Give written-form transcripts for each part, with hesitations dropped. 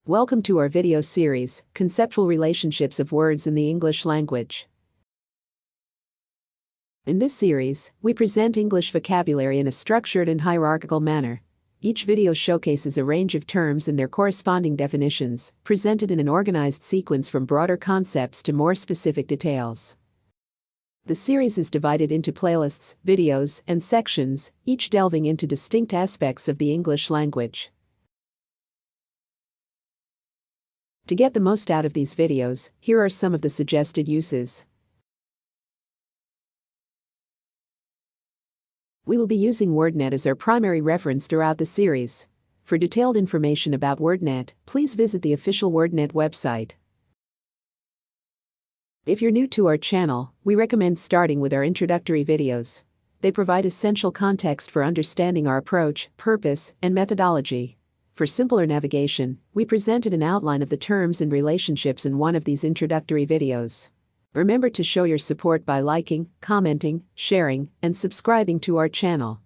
Welcome to our video series, Conceptual Relationships of Words in the English Language. In this series, we present English vocabulary in a structured and hierarchical manner. Each video showcases a range of terms and their corresponding definitions, presented in an organized sequence from broader concepts to more specific details. The series is divided into playlists, videos, and sections, each delving into distinct aspects of the English language. To get the most out of these videos, here are some of the suggested uses. We will be using WordNet as our primary reference throughout the series. For detailed information about WordNet, please visit the official WordNet website. If you're new to our channel, we recommend starting with our introductory videos. They provide essential context for understanding our approach, purpose, and methodology. For simpler navigation, we presented an outline of the terms and relationships in one of these introductory videos. Remember to show your support by liking, commenting, sharing, and subscribing to our channel.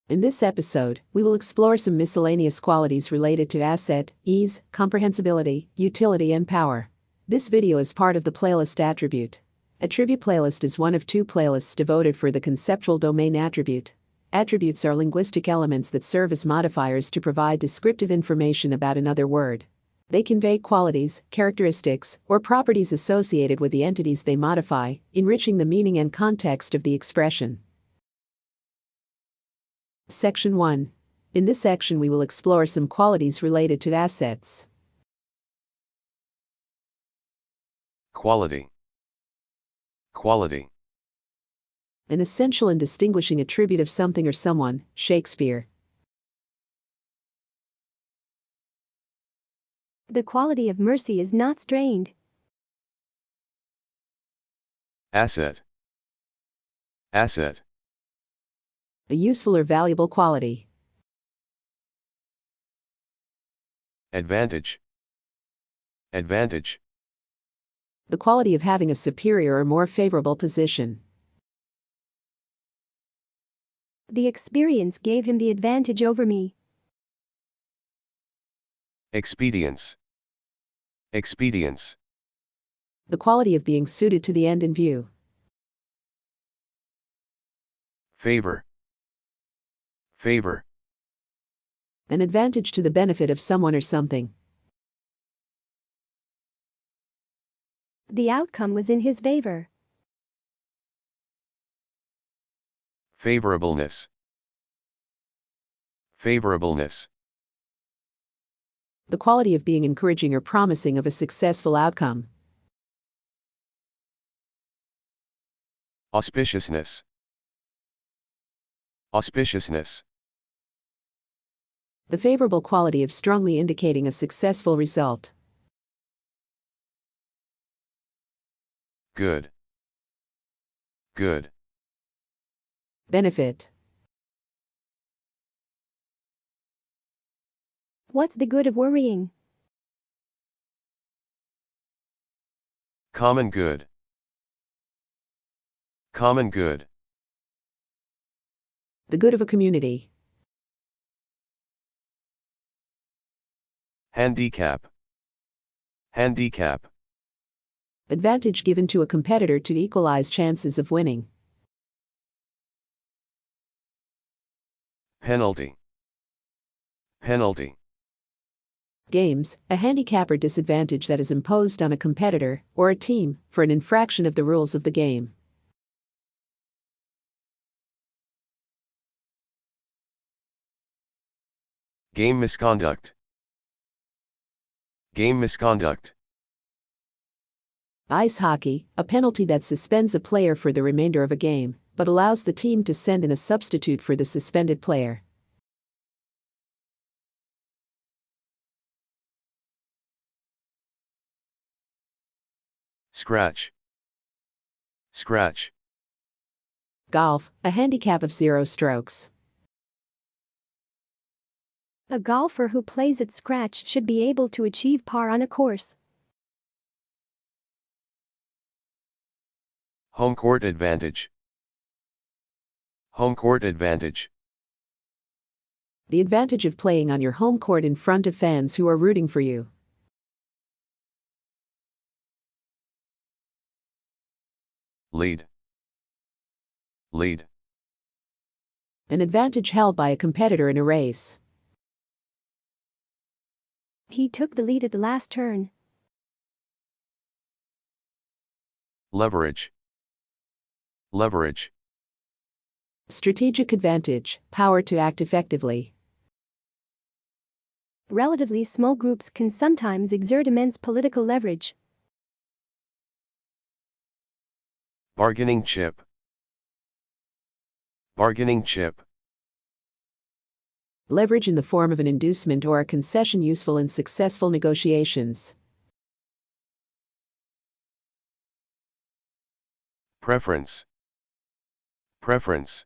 In this episode, we will explore some miscellaneous qualities related to asset, ease, comprehensibility, utility, and power. This video is part of the playlist attribute. Attribute playlist is one of two playlists devoted for the conceptual domain attribute. Attributes are linguistic elements that serve as modifiers to provide descriptive information about another word. They convey qualities, characteristics, or properties associated with the entities they modify, enriching the meaning and context of the expression. Section 1. In this section we will explore some qualities related to assets. Quality. Quality. An essential and distinguishing attribute of something or someone, Shakespeare. The quality of mercy is not strained. Asset. Asset. A useful or valuable quality. Advantage. Advantage. The quality of having a superior or more favorable position. The experience gave him the advantage over me. Expedience. Expedience. The quality of being suited to the end in view. Favor. Favor. An advantage to the benefit of someone or something. The outcome was in his favor. Favorableness. Favorableness. The quality of being encouraging or promising of a successful outcome. Auspiciousness. Auspiciousness. The favorable quality of strongly indicating a successful result. Good. Good. Benefit. What's the good of worrying? Common good. Common good. The good of a community. Handicap. Handicap. Advantage given to a competitor to equalize chances of winning. Penalty. Penalty. Games, a handicap or disadvantage that is imposed on a competitor or a team for an infraction of the rules of the game. Game misconduct. Game misconduct. Ice hockey, a penalty that suspends a player for the remainder of a game, but allows the team to send in a substitute for the suspended player. Scratch. Scratch. Golf, a handicap of 0 strokes. A golfer who plays at scratch should be able to achieve par on a course. Home court advantage. Home court advantage. The advantage of playing on your home court in front of fans who are rooting for you. Lead. Lead. An advantage held by a competitor in a race. He took the lead at the last turn. Leverage. Leverage. Strategic advantage, power to act effectively. Relatively small groups can sometimes exert immense political leverage. Bargaining chip. Bargaining chip. Leverage in the form of an inducement or a concession useful in successful negotiations. Preference. Preference.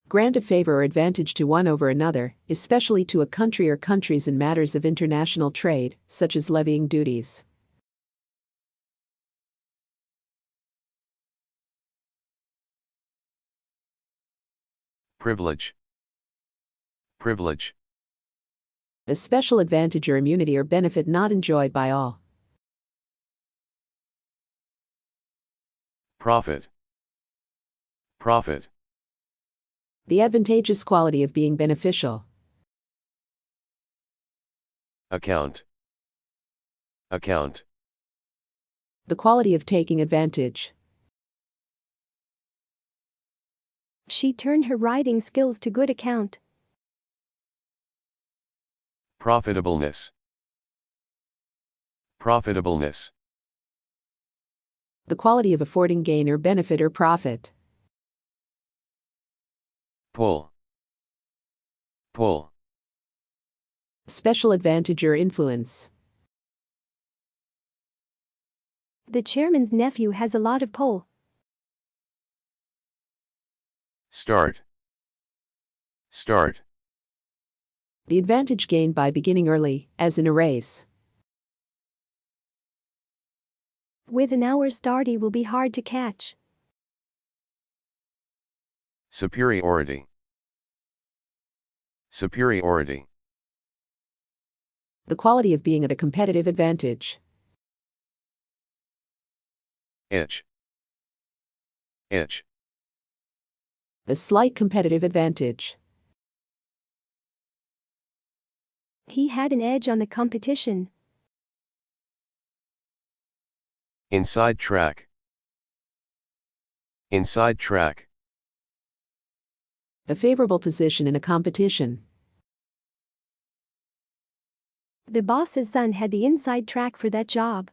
Grant a favor or advantage to one over another, especially to a country or countries in matters of international trade, such as levying duties. Privilege. Privilege. A special advantage or immunity or benefit not enjoyed by all. Profit. Profit. The advantageous quality of being beneficial. Account. Account. The quality of taking advantage. She turned her writing skills to good account. Profitableness. Profitableness. The quality of affording gain or benefit or profit. Pull. Pull. Special advantage or influence. The chairman's nephew has a lot of pull. Start. Start. The advantage gained by beginning early, as in a race. With an hour start, he will be hard to catch. Superiority. Superiority. The quality of being at a competitive advantage. Itch. Itch. A slight competitive advantage. He had an edge on the competition. Inside track. Inside track. A favorable position in a competition. The boss's son had the inside track for that job.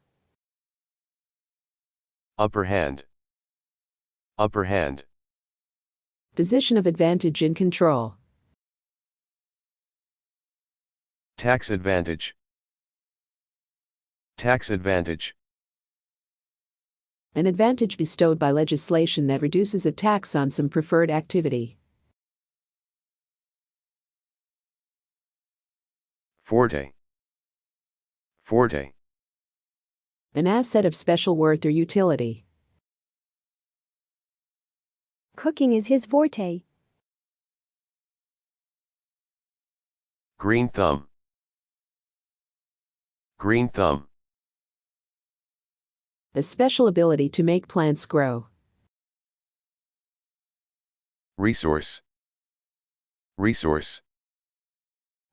Upper hand. Upper hand. Position of advantage in control. Tax advantage. Tax advantage. An advantage bestowed by legislation that reduces a tax on some preferred activity. Forte. Forte. An asset of special worth or utility. Cooking is his forte. Green thumb. Green thumb. A special ability to make plants grow. Resource. Resource.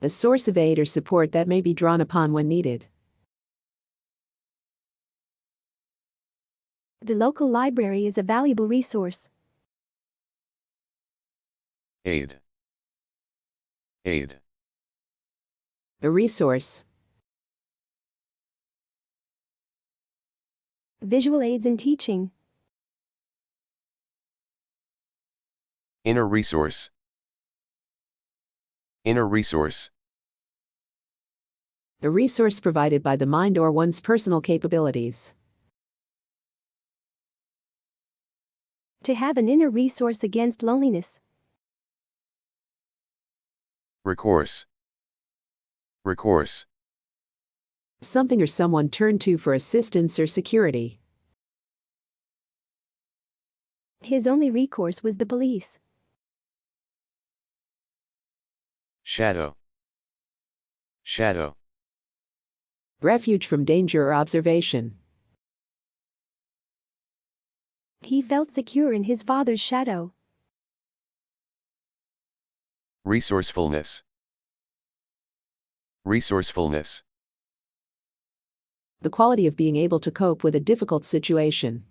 A source of aid or support that may be drawn upon when needed. The local library is a valuable resource. Aid. Aid. A resource. Visual aids in teaching. Inner resource. Inner resource. A resource provided by the mind or one's personal capabilities. To have an inner resource against loneliness. Recourse. Recourse. Something or someone turned to for assistance or security. His only recourse was the police. shadow, shadow, refuge from danger or observation. He felt secure in his father's shadow. resourcefulness, resourcefulness, The quality of being able to cope with a difficult situation.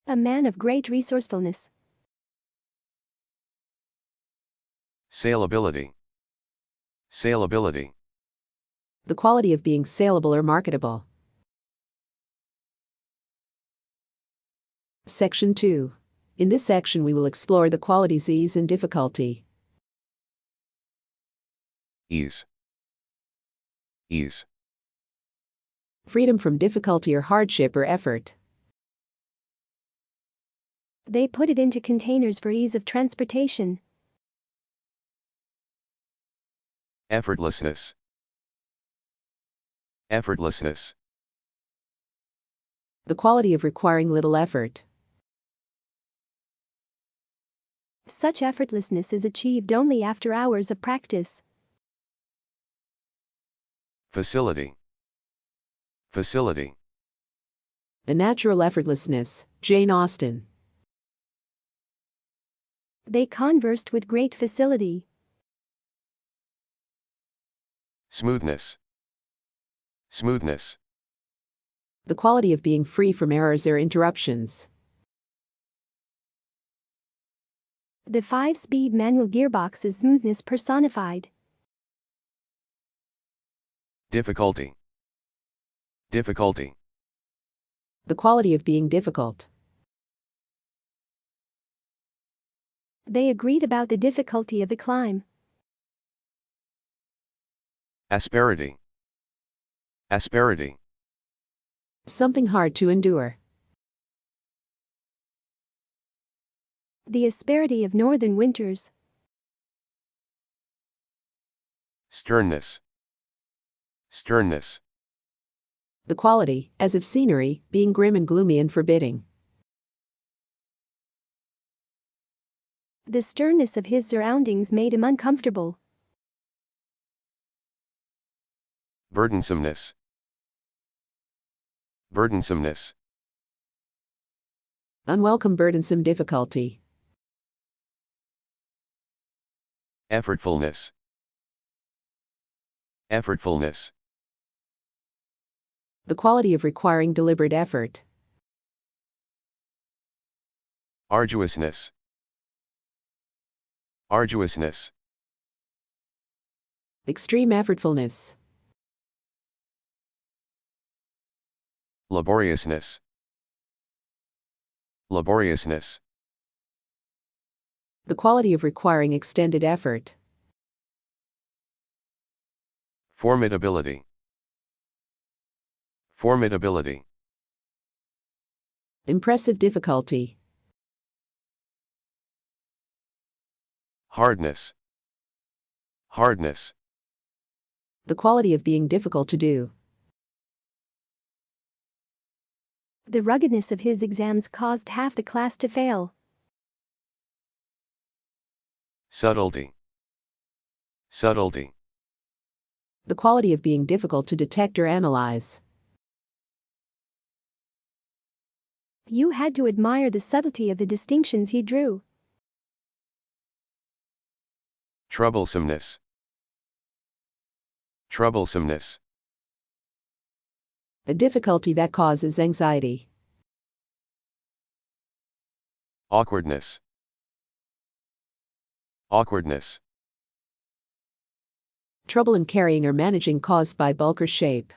A man of great resourcefulness. saleability, saleability, The quality of being saleable or marketable. Section 2. In this section we will explore the qualities ease and difficulty. ease, ease, Freedom from difficulty or hardship or effort. They put it into containers for ease of transportation. effortlessness, effortlessness, The quality of requiring little effort. Such effortlessness is achieved only after hours of practice. facility, facility, A natural effortlessness. Jane Austen. They conversed with great facility. smoothness, smoothness, The quality of being free from errors or interruptions. The 5-speed manual gearbox is smoothness personified. difficulty, difficulty, The quality of being difficult. They agreed about the difficulty of the climb. asperity, asperity, Something hard to endure. The asperity of northern winters. sternness, sternness, The quality, as of scenery, being grim and gloomy and forbidding. The sternness of his surroundings made him uncomfortable. burdensomeness, burdensomeness, Unwelcome burdensome difficulty. effortfulness, effortfulness, The quality of requiring deliberate effort. arduousness, arduousness, Extreme effortfulness. laboriousness, laboriousness, The quality of requiring extended effort. formidability, formidability, Impressive difficulty. hardness, hardness, The quality of being difficult to do. The ruggedness of his exams caused half the class to fail. subtlety, subtlety, The quality of being difficult to detect or analyze. You had to admire the subtlety of the distinctions he drew. troublesomeness, troublesomeness, A difficulty that causes anxiety. awkwardness, awkwardness, Trouble in carrying or managing caused by bulk or shape.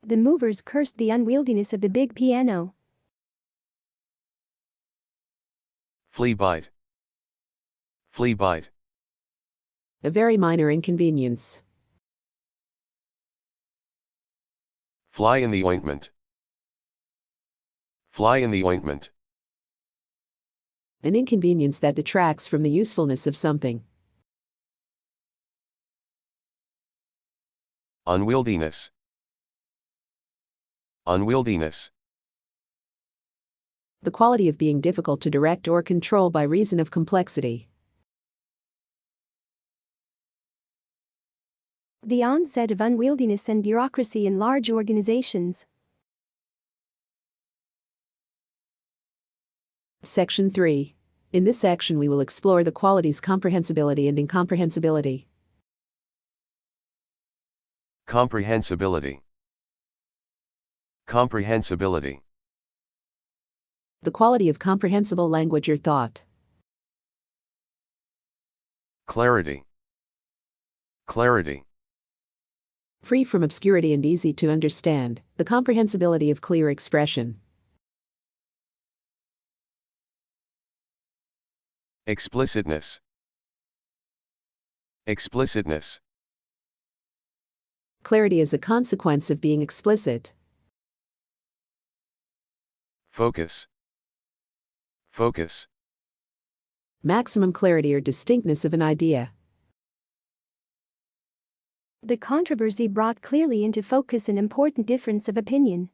The movers cursed the unwieldiness of the big piano. flea bite, flea bite, A very minor inconvenience. fly in the ointment, fly in the ointment, An inconvenience that detracts from the usefulness of something. unwieldiness, unwieldiness, The quality of being difficult to direct or control by reason of complexity. The onset of unwieldiness and bureaucracy in large organizations. Section 3. In this section we will explore the qualities comprehensibility and incomprehensibility. Comprehensibility. Comprehensibility. The quality of comprehensible language or thought. Clarity. Clarity. Free from obscurity and easy to understand, the comprehensibility of clear expression. Explicitness. Explicitness. Clarity is a consequence of being explicit. Focus. Focus. Maximum clarity or distinctness of an idea. The controversy brought clearly into focus an important difference of opinion.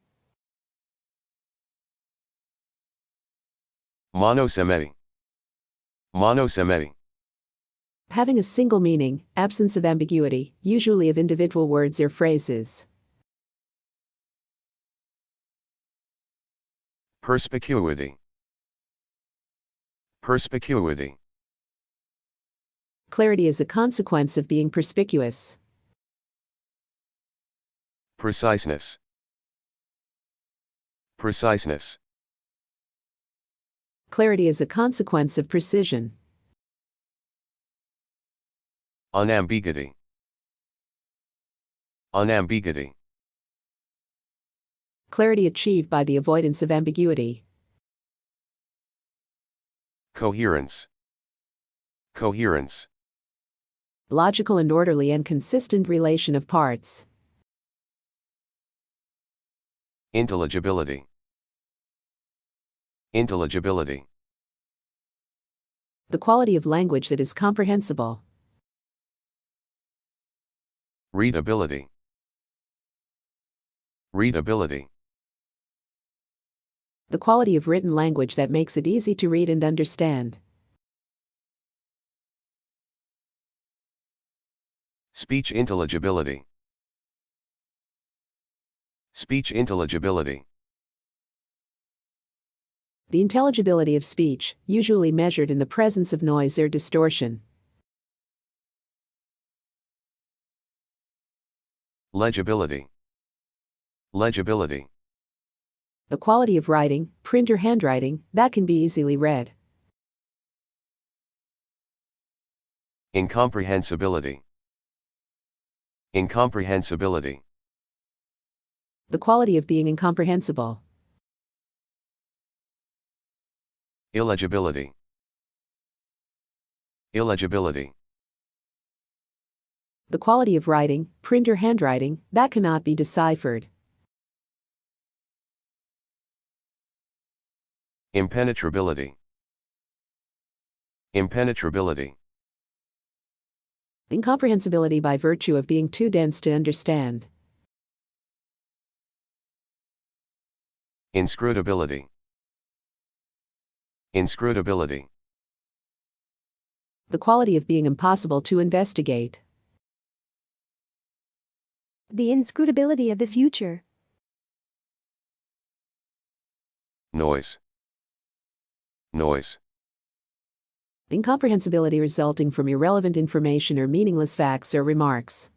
Monosemity. Monosemity. Having a single meaning, absence of ambiguity, usually of individual words or phrases. Perspicuity. Perspicuity. Clarity is a consequence of being perspicuous. Preciseness. Preciseness. Clarity is a consequence of precision. Unambiguity. Unambiguity. Clarity achieved by the avoidance of ambiguity. Coherence. Coherence. Logical and orderly and consistent relation of parts. Intelligibility. Intelligibility. The quality of language that is comprehensible. Readability. Readability. The quality of written language that makes it easy to read and understand. Speech intelligibility. Speech intelligibility. The intelligibility of speech, usually measured in the presence of noise or distortion. Legibility. Legibility. The quality of writing, print or handwriting, that can be easily read. Incomprehensibility. Incomprehensibility. The quality of being incomprehensible. Illegibility. Illegibility. The quality of writing, print or handwriting, that cannot be deciphered. Impenetrability. Impenetrability. Incomprehensibility by virtue of being too dense to understand. Inscrutability. Inscrutability. The quality of being impossible to investigate. The inscrutability of the future. Noise. Noise. Incomprehensibility resulting from irrelevant information or meaningless facts or remarks.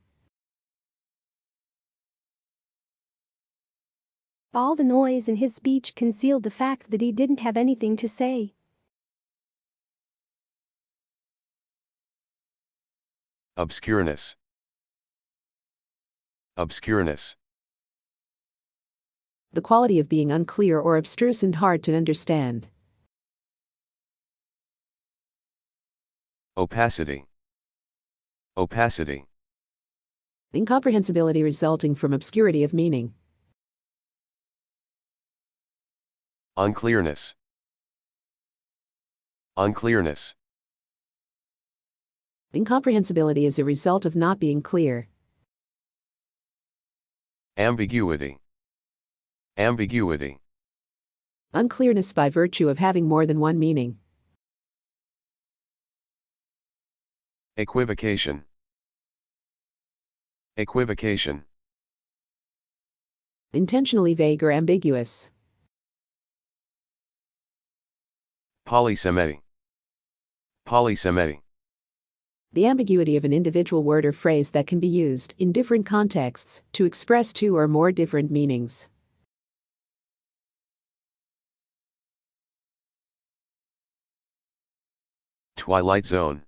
All the noise in his speech concealed the fact that he didn't have anything to say. Obscureness. Obscureness. The quality of being unclear or abstruse and hard to understand. Opacity. Opacity. Incomprehensibility resulting from obscurity of meaning. Unclearness. Unclearness. Incomprehensibility is a result of not being clear. Ambiguity. Ambiguity. Unclearness by virtue of having more than one meaning. Equivocation. Equivocation. Intentionally vague or ambiguous. Polysemy. Polysemy. The ambiguity of an individual word or phrase that can be used, in different contexts, to express two or more different meanings. Twilight zone.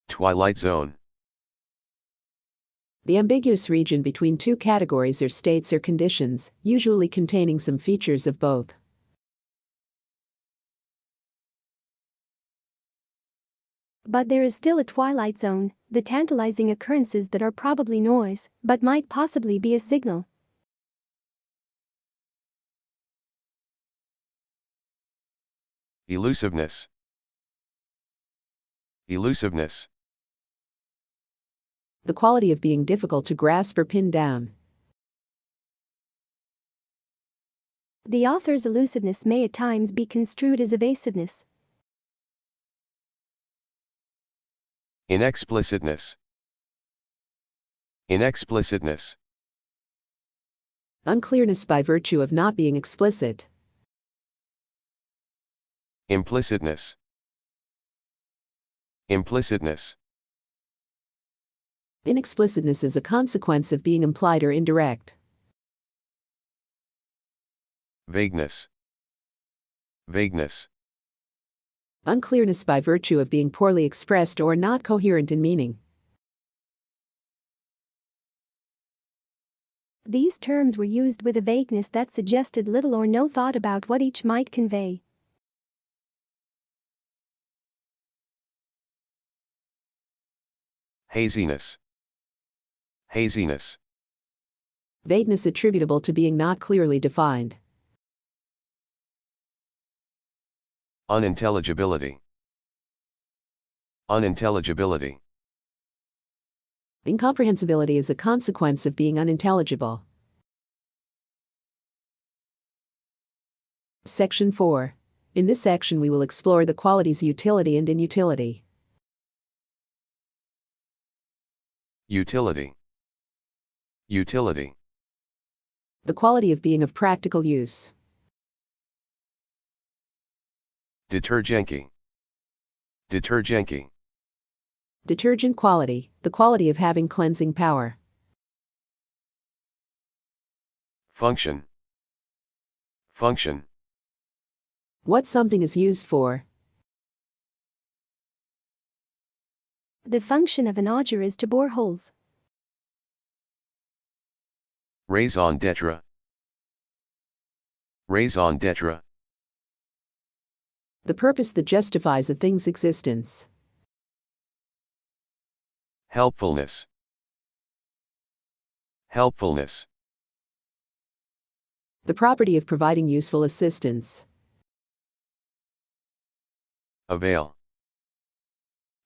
Twilight zone. The ambiguous region between two categories or states or conditions, usually containing some features of both. But there is still a twilight zone, the tantalizing occurrences that are probably noise, but might possibly be a signal. Elusiveness. Elusiveness. The quality of being difficult to grasp or pin down. The author's elusiveness may at times be construed as evasiveness. Inexplicitness. Inexplicitness. Unclearness by virtue of not being explicit. Implicitness. Implicitness. Inexplicitness is a consequence of being implied or indirect. Vagueness. Vagueness. Unclearness by virtue of being poorly expressed or not coherent in meaning. These terms were used with a vagueness that suggested little or no thought about what each might convey. Haziness. Haziness. Vagueness attributable to being not clearly defined. Unintelligibility. Unintelligibility. Incomprehensibility is a consequence of being unintelligible. Section 4. In this section we will explore the qualities utility and inutility. Utility. Utility. The quality of being of practical use. Detergency. Detergency. Detergent quality, the quality of having cleansing power. Function. Function. What something is used for. The function of an auger is to bore holes. Raison d'etre. Raison d'etre. The purpose that justifies a thing's existence. Helpfulness. Helpfulness. The property of providing useful assistance. Avail.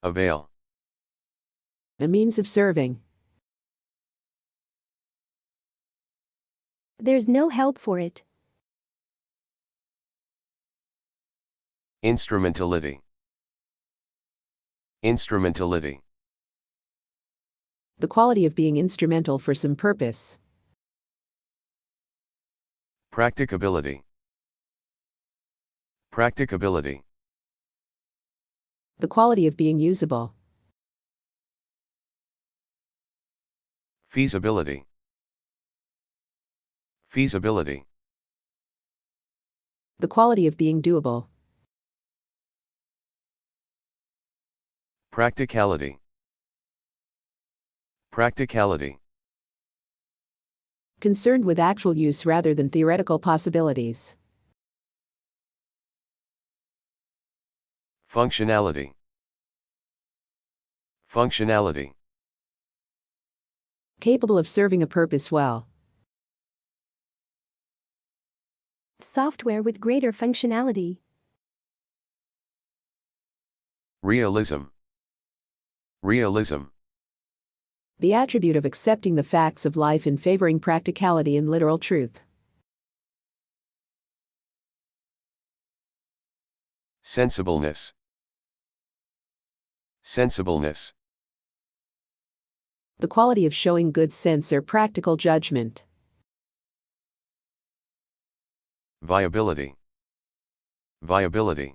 Avail. A means of serving. There's no help for it. Instrumentality. Instrumentality. The quality of being instrumental for some purpose. Practicability. Practicability. The quality of being usable. Feasibility. Feasibility. The quality of being doable. Practicality. Practicality. Concerned with actual use rather than theoretical possibilities. Functionality. Functionality. Capable of serving a purpose well. Software with greater functionality. Realism. Realism. The attribute of accepting the facts of life and favoring practicality and literal truth. Sensibleness. Sensibleness. The quality of showing good sense or practical judgment. Viability. Viability.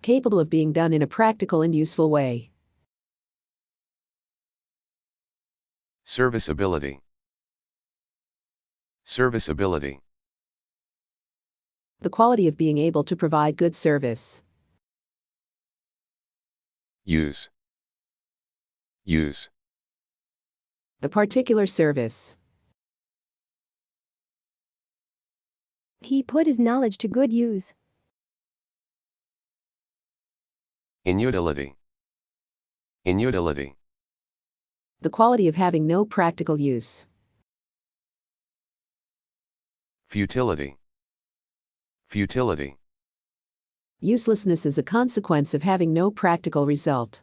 Capable of being done in a practical and useful way. Serviceability. Serviceability. The quality of being able to provide good service. Use. Use. A particular service. He put his knowledge to good use. Inutility. Inutility. The quality of having no practical use. Futility. Futility. Uselessness is a consequence of having no practical result.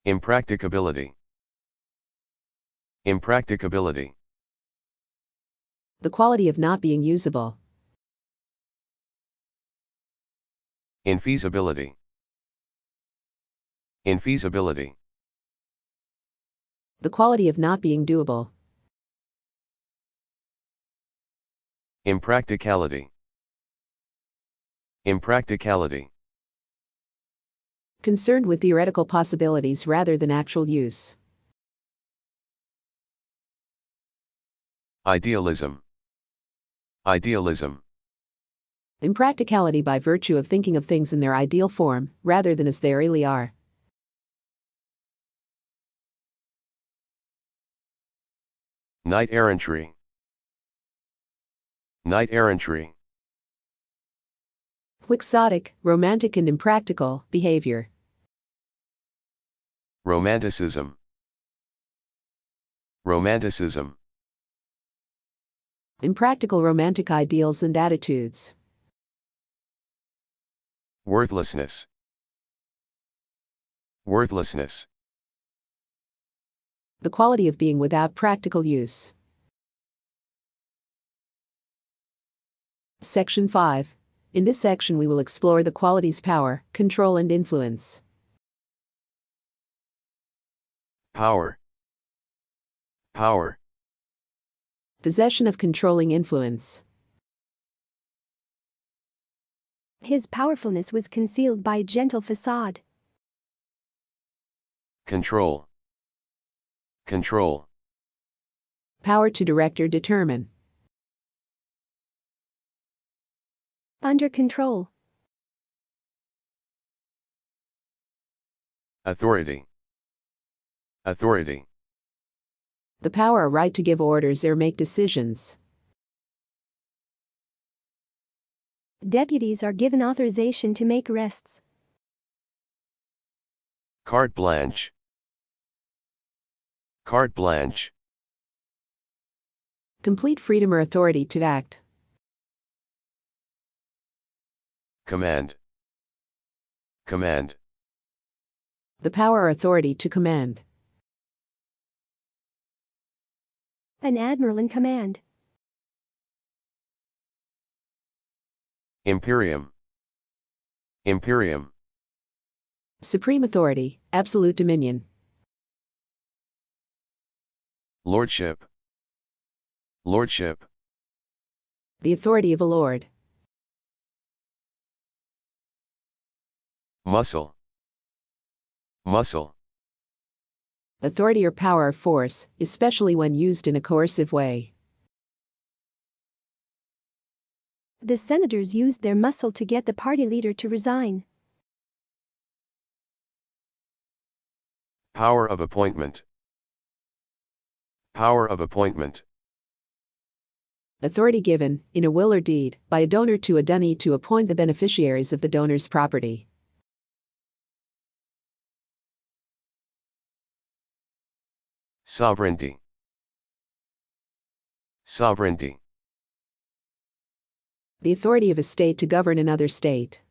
Impracticability. Impracticability. The quality of not being usable. Infeasibility. Infeasibility. The quality of not being doable. Impracticality. Impracticality. Concerned with theoretical possibilities rather than actual use. Idealism. Idealism. Impracticality by virtue of thinking of things in their ideal form, rather than as they really are. Knight-errantry. Knight-errantry. Quixotic, romantic and impractical behavior. Romanticism. Romanticism. Impractical romantic ideals and attitudes. Worthlessness. Worthlessness. The quality of being without practical use. Section 5. In this section we will explore the qualities power, control and influence. Power. Power. Possession of controlling influence. His powerfulness was concealed by a gentle facade. Control. Control. Power to direct or determine. Under control. Authority. Authority. The power or right to give orders or make decisions. Deputies are given authorization to make arrests. Carte blanche. Carte blanche. Complete freedom or authority to act. Command. Command. The power or authority to command. An admiral in command. Imperium. Imperium. Supreme authority, absolute dominion. Lordship. Lordship. The authority of a lord. Muscle. Muscle. Authority or power or force, especially when used in a coercive way. The senators used their muscle to get the party leader to resign. Power of appointment. Power of appointment. Authority given, in a will or deed, by a donor to a donee to appoint the beneficiaries of the donor's property. Sovereignty. Sovereignty. The authority of a state to govern another state.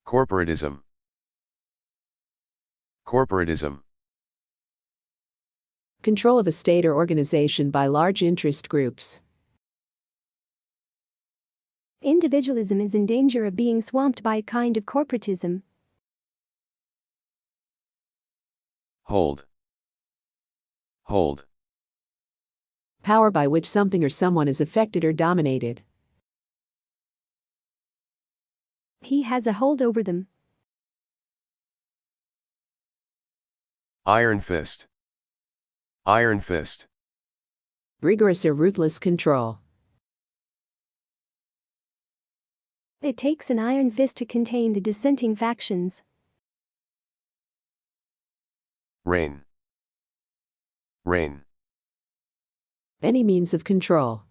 Corporatism. Corporatism. Control of a state or organization by large interest groups. Individualism is in danger of being swamped by a kind of corporatism. Hold. Hold. Power by which something or someone is affected or dominated. He has a hold over them. Iron fist. Iron fist. Rigorous or ruthless control. It takes an iron fist to contain the dissenting factions. Reign. Reign. Any means of control.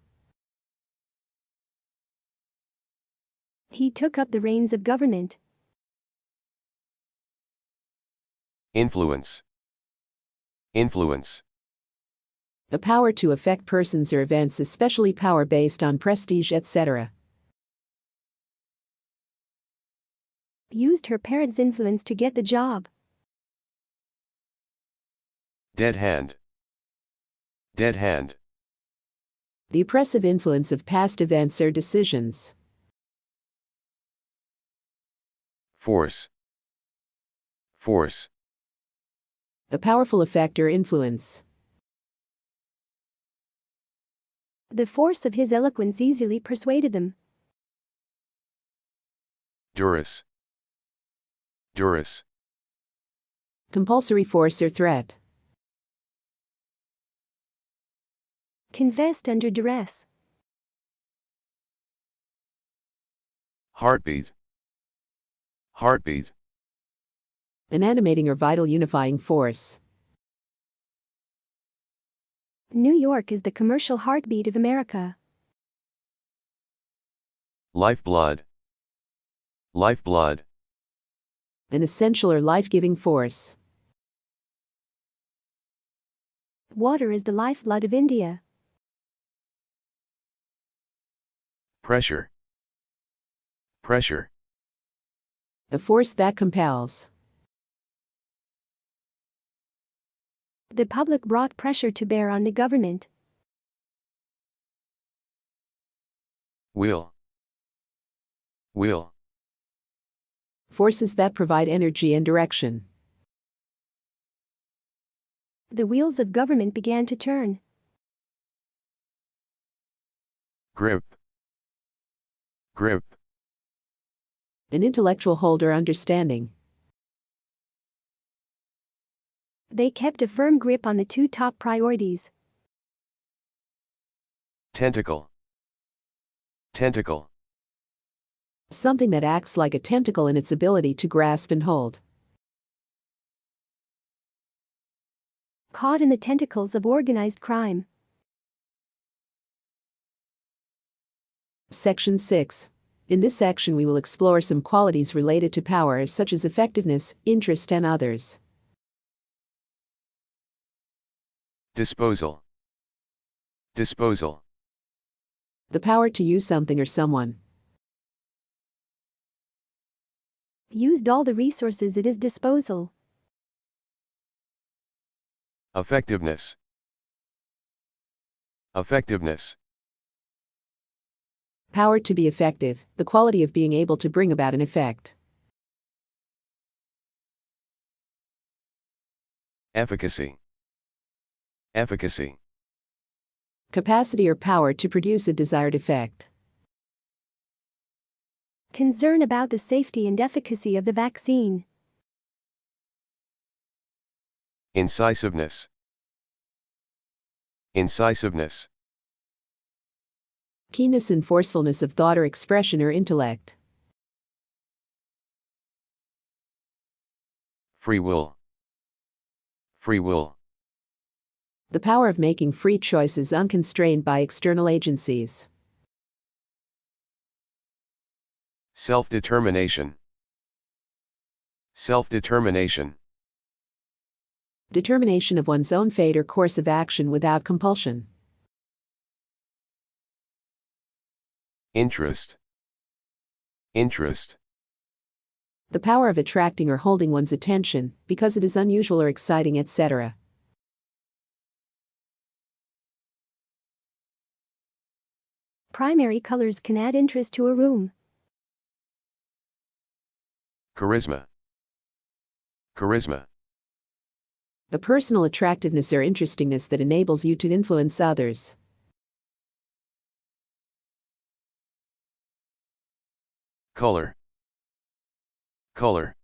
He took up the reins of government. Influence. Influence. The power to affect persons or events, especially power based on prestige, etc. Used her parents' influence to get the job. Dead hand. Dead hand. The oppressive influence of past events or decisions. Force. Force. A powerful effect or influence. The force of his eloquence easily persuaded them. Duress. Duress. Compulsory force or threat. Confessed under duress. Heartbeat. Heartbeat. An animating or vital unifying force. New York is the commercial heartbeat of America. Lifeblood. Lifeblood. An essential or life-giving force. Water is the lifeblood of India. Pressure. Pressure. A force that compels. The public brought pressure to bear on the government. Will. Will. Forces that provide energy and direction. The wheels of government began to turn. Grip. Grip. An intellectual hold or understanding. They kept a firm grip on the two top priorities. Tentacle. Tentacle. Something that acts like a tentacle in its ability to grasp and hold. Caught in the tentacles of organized crime. Section 6. In this section we will explore some qualities related to power such as effectiveness, interest and others. Disposal. Disposal. The power to use something or someone. Used all the resources at his disposal. Effectiveness. Effectiveness. Power to be effective, the quality of being able to bring about an effect. Efficacy. Efficacy. Capacity or power to produce a desired effect. Concern about the safety and efficacy of the vaccine. Incisiveness. Incisiveness. Keenness and forcefulness of thought or expression or intellect. Free will. Free will. The power of making free choices unconstrained by external agencies. Self-determination. Self-determination. Determination of one's own fate or course of action without compulsion. Interest. Interest. The power of attracting or holding one's attention, because it is unusual or exciting, etc. Primary colors can add interest to a room. Charisma. Charisma. A personal attractiveness or interestingness that enables you to influence others. Color. Color.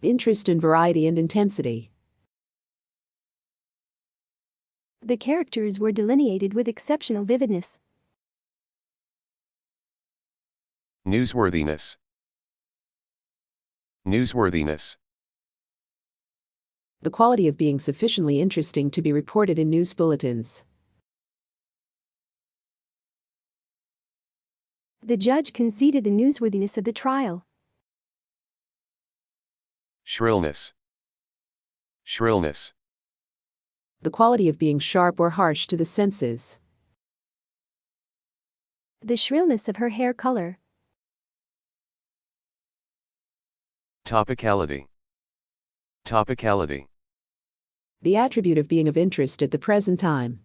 Interest in variety and intensity. The characters were delineated with exceptional vividness. Newsworthiness. Newsworthiness. The quality of being sufficiently interesting to be reported in news bulletins. The judge conceded the newsworthiness of the trial. Shrillness. Shrillness. The quality of being sharp or harsh to the senses. The shrillness of her hair color. Topicality. Topicality. The attribute of being of interest at the present time.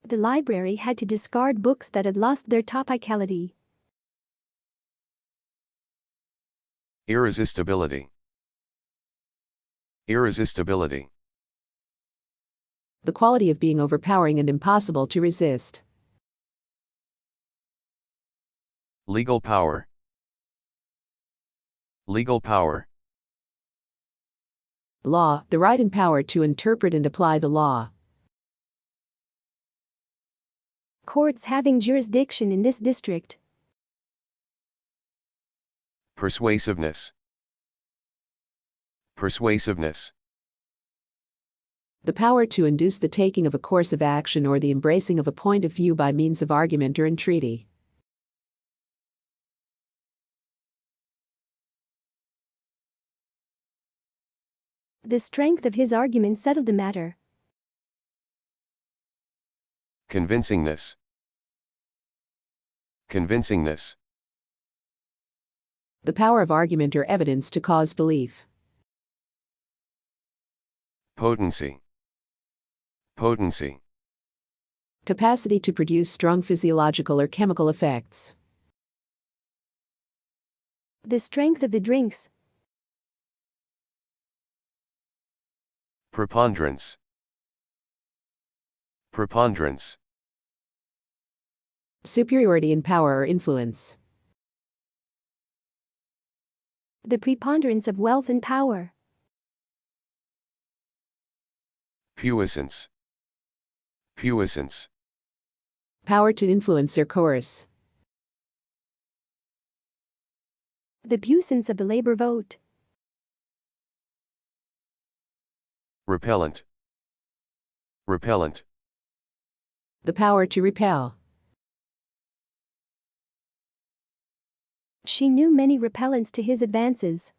The library had to discard books that had lost their topicality. Irresistibility. Irresistibility. The quality of being overpowering and impossible to resist. Legal power. Legal power. Law, the right and power to interpret and apply the law. Courts having jurisdiction in this district. Persuasiveness. Persuasiveness. The power to induce the taking of a course of action or the embracing of a point of view by means of argument or entreaty. The strength of his argument settled the matter. Convincingness. Convincingness. The power of argument or evidence to cause belief. Potency. Potency. Capacity to produce strong physiological or chemical effects. The strength of the drinks. Preponderance. Preponderance. Superiority in power or influence. The preponderance of wealth and power. Puissance. Puissance. Power to influence or coerce. The puissance of the labor vote. Repellent. Repellent. The power to repel. She knew many repellents to his advances.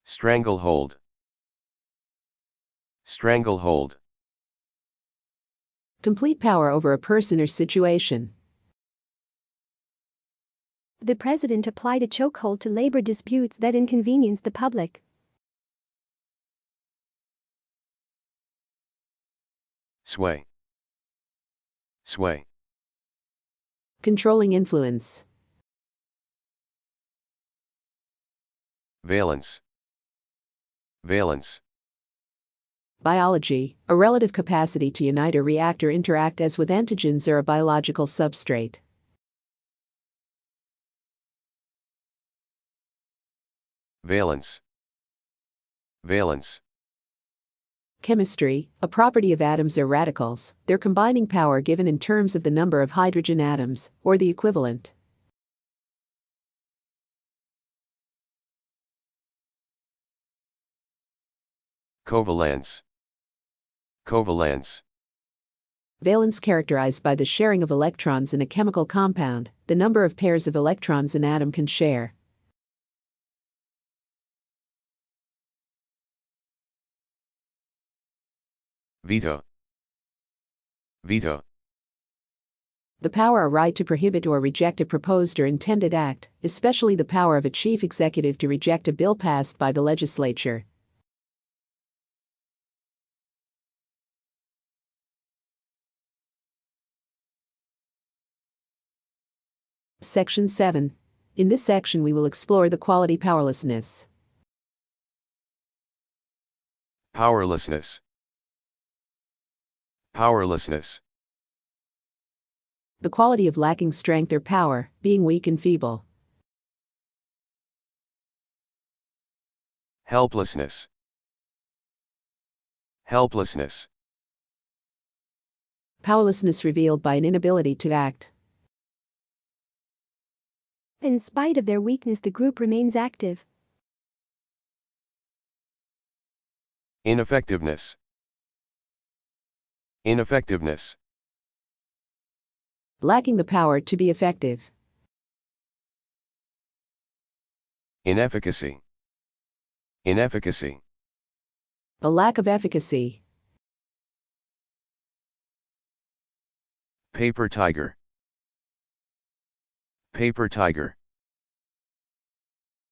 Stranglehold. Stranglehold. Complete power over a person or situation. The president applied a chokehold to labor disputes that inconvenienced the public. Sway. Sway. Controlling influence. Valence. Valence. Biology, a relative capacity to unite or react or interact as with antigens or a biological substrate. Valence. Valence. Chemistry, a property of atoms or radicals, their combining power given in terms of the number of hydrogen atoms, or the equivalent. Covalence. Covalence. Valence characterized by the sharing of electrons in a chemical compound, the number of pairs of electrons an atom can share. Veto. Veto. The power or right to prohibit or reject a proposed or intended act, especially the power of a chief executive to reject a bill passed by the legislature. Section 7. In this section we will explore the quality powerlessness. Powerlessness. Powerlessness. The quality of lacking strength or power, being weak and feeble. Helplessness. Helplessness. Powerlessness revealed by an inability to act. In spite of their weakness, the group remains active. Ineffectiveness. Ineffectiveness. Lacking the power to be effective. Inefficacy. Inefficacy. A lack of efficacy. Paper tiger. Paper tiger.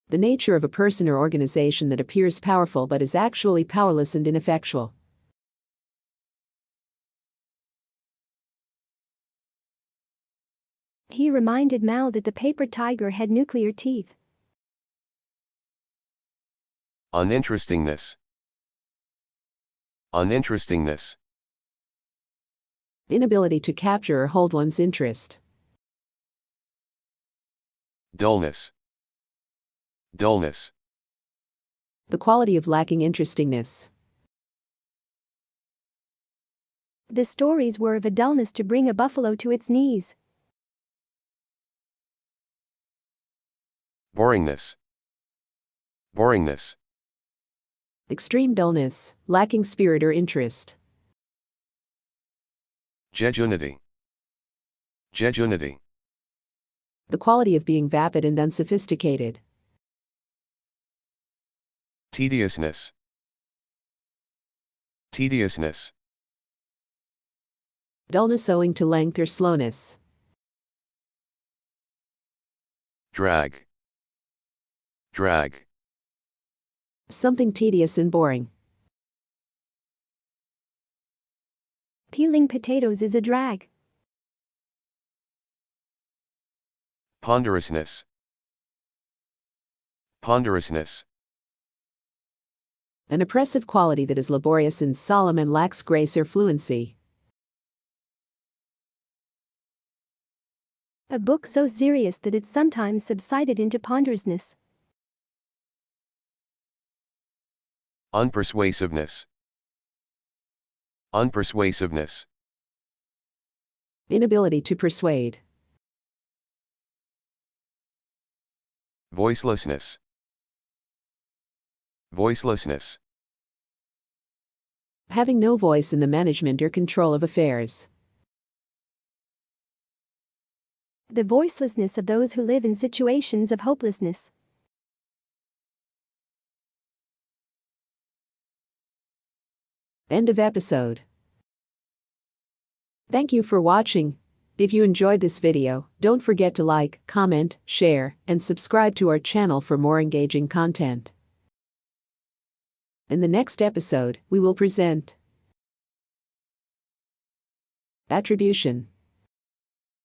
The nature of a person or organization that appears powerful but is actually powerless and ineffectual. He reminded Mao that the paper tiger had nuclear teeth. Uninterestingness. Uninterestingness. Inability to capture or hold one's interest. Dullness. Dullness. The quality of lacking interestingness. The stories were of a dullness to bring a buffalo to its knees. Boringness. Boringness. Extreme dullness, lacking spirit or interest. Jejunity. Jejunity. The quality of being vapid and unsophisticated. Tediousness. Tediousness. Dullness owing to length or slowness. Drag. Drag. Something tedious and boring. Peeling potatoes is a drag. Ponderousness. Ponderousness. An oppressive quality that is laborious and solemn and lacks grace or fluency. A book so serious that it sometimes subsided into ponderousness. Unpersuasiveness. Unpersuasiveness. Inability to persuade. Voicelessness. Voicelessness. Having no voice in the management or control of affairs. The voicelessness of those who live in situations of hopelessness. End of episode. Thank you for watching. If you enjoyed this video, don't forget to like, comment, share, and subscribe to our channel for more engaging content. In the next episode, we will present attribution.